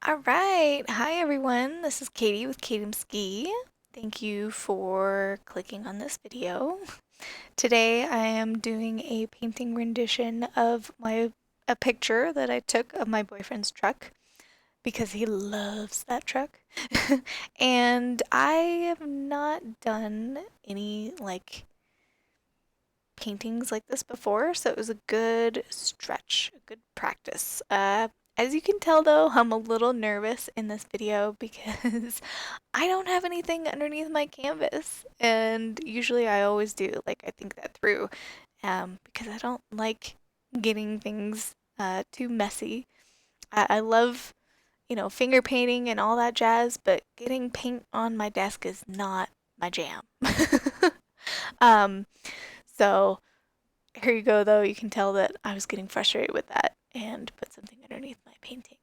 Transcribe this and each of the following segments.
All right. Hi, everyone. This is Katie with Katie Ski. Thank you for clicking on this video. Today, I am doing a painting rendition of a picture that I took of my boyfriend's truck because he loves that truck. And I have not done any paintings like this before, so it was a good stretch, a good practice. As you can tell though, I'm a little nervous in this video because I don't have anything underneath my canvas, and usually I always do. Like, I think that through, because I don't like getting things too messy. I love, finger painting and all that jazz, but getting paint on my desk is not my jam. um, so here you go, though. You can tell that I was getting frustrated with that and put something underneath my painting.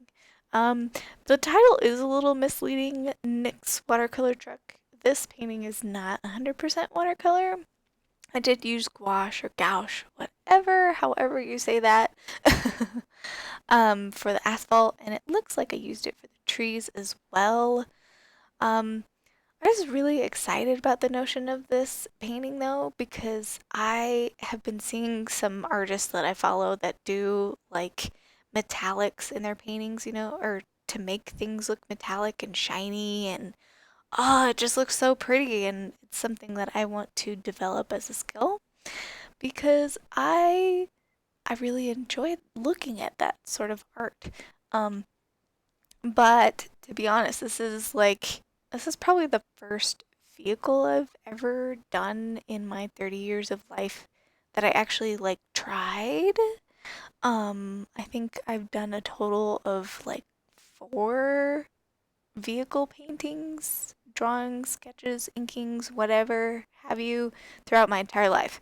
Um, the title is a little misleading, Nick's Watercolor Truck. This painting is not 100% watercolor. I did use gouache or gouache, however you say that, for the asphalt, and it looks like I used it for the trees as well. Um, I was really excited about the notion of this painting though, because I have been seeing some artists that I follow that do like metallics in their paintings, or to make things look metallic and shiny, and oh, it just looks so pretty, and it's something that I want to develop as a skill because I really enjoy looking at that sort of art. Um, but to be honest, this is probably the first vehicle I've ever done in my 30 years of life that I actually tried. I think I've done a total of like four vehicle paintings, drawings, sketches, inkings, whatever have you, throughout my entire life.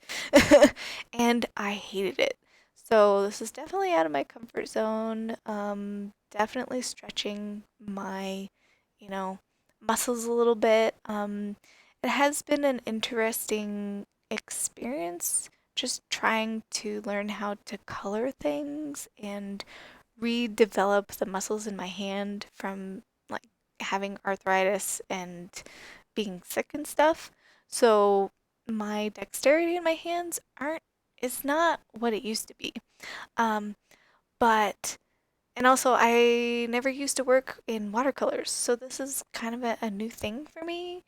And I hated it. So this is definitely out of my comfort zone. Definitely stretching my, you know, muscles a little bit. It has been an interesting experience just trying to learn how to color things and redevelop the muscles in my hand from like having arthritis and being sick and stuff. So my dexterity in my hands aren't is not what it used to be. Um, but and also I never used to work in watercolors, so this is kind of a new thing for me.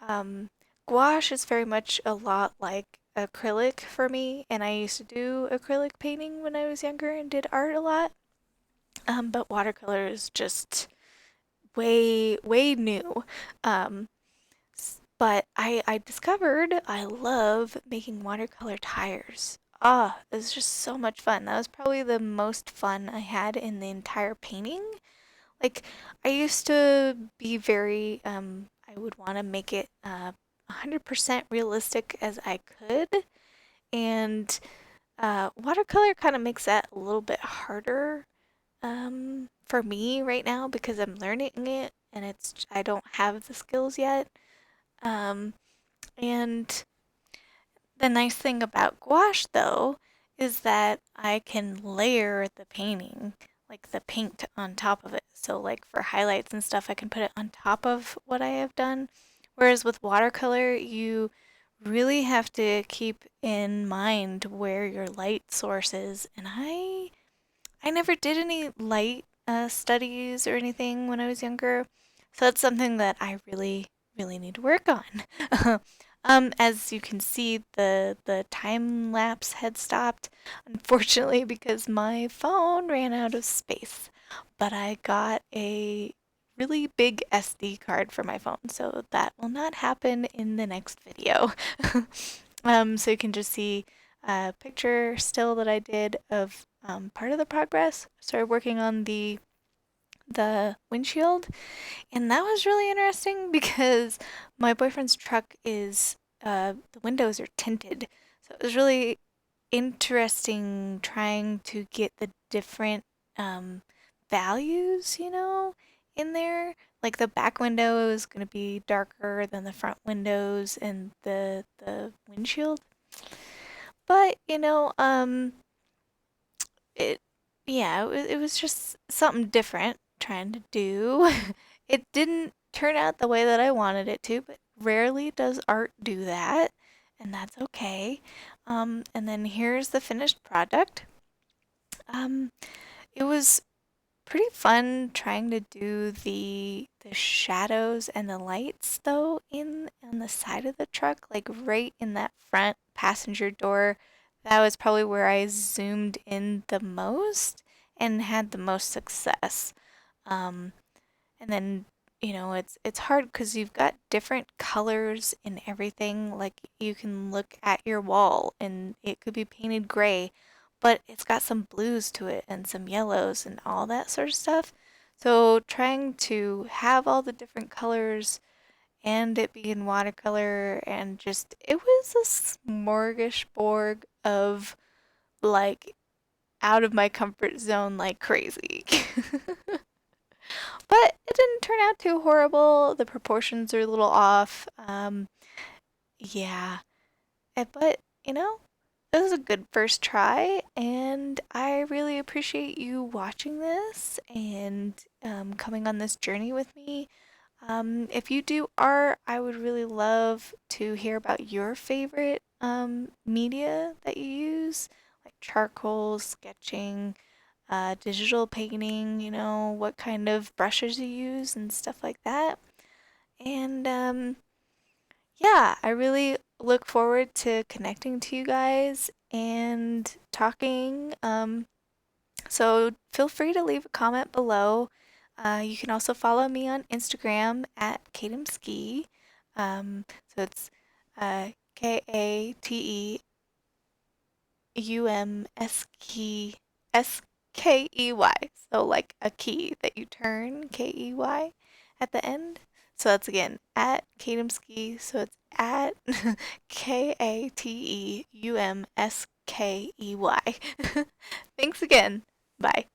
Um, Gouache is very much a lot like acrylic for me, and I used to do acrylic painting when I was younger and did art a lot. But watercolor is just way new. Um, but I discovered I love making watercolor tires. Ah, it was just so much fun. That was probably the most fun I had in the entire painting. Like, I used to be very, I would want to make it 100% realistic as I could. And watercolor kind of makes that a little bit harder for me right now because I'm learning it and I don't have the skills yet. Um, and the nice thing about gouache though is that I can layer the painting, like the paint on top of it. So like for highlights and stuff, I can put it on top of what I have done. Whereas with watercolor, you really have to keep in mind where your light source is. And I never did any light studies or anything when I was younger, so that's something that I really need to work on. As you can see, the time lapse had stopped, unfortunately, because my phone ran out of space. But I got a really big SD card for my phone, so that will not happen in the next video. So you can just see a picture still that I did of part of the progress. Started working on the windshield, and that was really interesting because my boyfriend's truck is the windows are tinted, so it was really interesting trying to get the different um, values, in there. Like the back window is going to be darker than the front windows and the windshield. But, it yeah, it was just something different. trying to do. It didn't turn out the way that I wanted it to, but rarely does art do that, and that's okay. And then here's the finished product. Um, it was pretty fun trying to do the shadows and the lights though in on the side of the truck, like right in that front passenger door. That was probably where I zoomed in the most and had the most success. Um, and then, it's hard because you've got different colors in everything. Like you can look at your wall and it could be painted gray, but it's got some blues to it and some yellows and all that sort of stuff. So trying to have all the different colors and it being watercolor and just it was a smorgasbord of like out of my comfort zone like crazy. But it didn't turn out too horrible. The proportions are a little off. Yeah. But, it was a good first try, and I really appreciate you watching this and coming on this journey with me. If you do art, I would really love to hear about your favorite media that you use, like charcoal, sketching, digital painting, what kind of brushes you use and stuff like that. And yeah, I really look forward to connecting to you guys and talking. So feel free to leave a comment below. You can also follow me on Instagram at Katemski. So it's KATEUMSKEY. So like a key that you turn, KEY at the end. So that's again at Katemski. So it's at KATEUMSKEY. Thanks again. Bye.